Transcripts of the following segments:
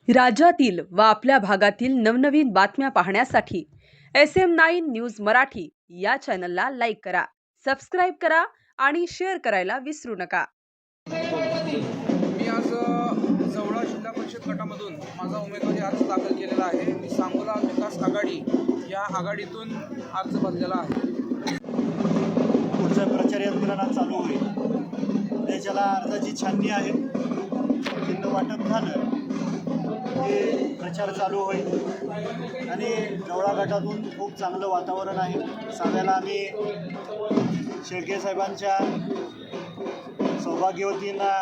राज्यातील व आपल्या भागातील नवनवीन बातम्या पाहण्यासाठी SM9 न्यूज मराठी या चॅनलला लाईक करा, सबस्क्राइब करा आणि शेअर करायला विसरू नका। मी आज जवळा जिल्हा परिषद गटामधून माझा उमेदवारी अर्ज दाखल केलेला आहे। मी सांगोला विकास आघाडी या आघाडीतून अर्ज भरलेला आहे। पुढचा प्रचार यंत्रणा चालू होईल, त्याच्याला अर्जाची छाननी आहे। चिन्ह वाटप झालं की प्रचार चालू होईल आणि जवळा गटातून खूप चांगलं वातावरण आहे। साव्याला आम्ही शेळके साहेबांच्या सौभाग्यवतींना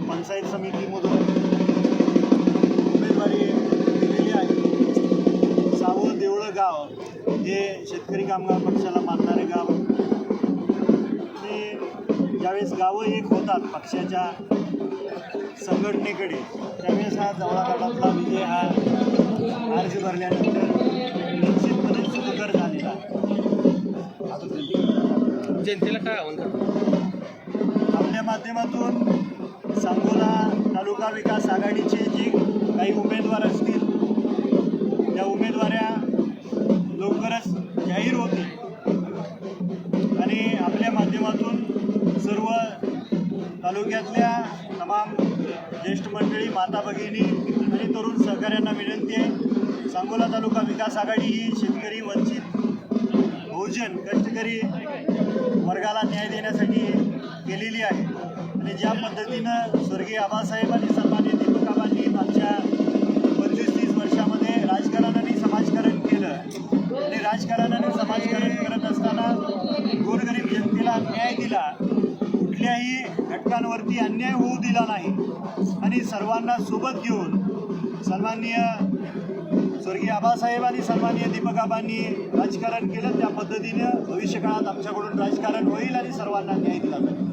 पंचायत समितीमधून उमेदवारी दिलेली आहे। सावळ देवळं गाव हे शेतकरी कामगार पक्षाला मानणारे गाव, आणि ज्यावेळेस गावं एक होतात पक्षाच्या संघटनेकडे, त्यावेळेस हा जवळा गटातला विजय हा अर्ज भरल्यानंतर निश्चितपणे सुखकर झालेला आहे। जनतेला काय आव्हान आपल्या माध्यमातून सांगोला तालुका विकास आघाडीचे जे काही उमेदवार असतील त्या उमेदवाऱ्या लवकरच जाहीर होतील आणि आपल्या माध्यमातून सर्व तालुक्यातल्या तमाम ज्येष्ठ मंडळी, माता भगिनी आणि तरुण सहकाऱ्यांना विनंती आहे, सांगोला तालुका विकास आघाडी ही शेतकरी, वंचित बहुजन, कष्टकरी वर्गाला न्याय देण्यासाठी केलेली आहे। आणि ज्या पद्धतीनं स्वर्गीय आबासाहेब आणि सन्माननीय दीपकाबांनी मागच्या 25-30 वर्षामध्ये राजकारणाने समाजकारण केलं आणि राजकारणाने समाजकारण करत असताना गोरगरीब जनतेला न्याय दिला, कुठल्याही घटकांवरती अन्याय होऊ दिला नाही आणि सर्वांना सोबत घेऊन सन्माननीय स्वर्गीय आबासाहेब आणि सन्माननीय दीपकाबांनी राजकारण केलं, त्या पद्धतीनं भविष्यकाळात आमच्याकडून राजकारण होईल आणि सर्वांना न्याय दिला जाईल।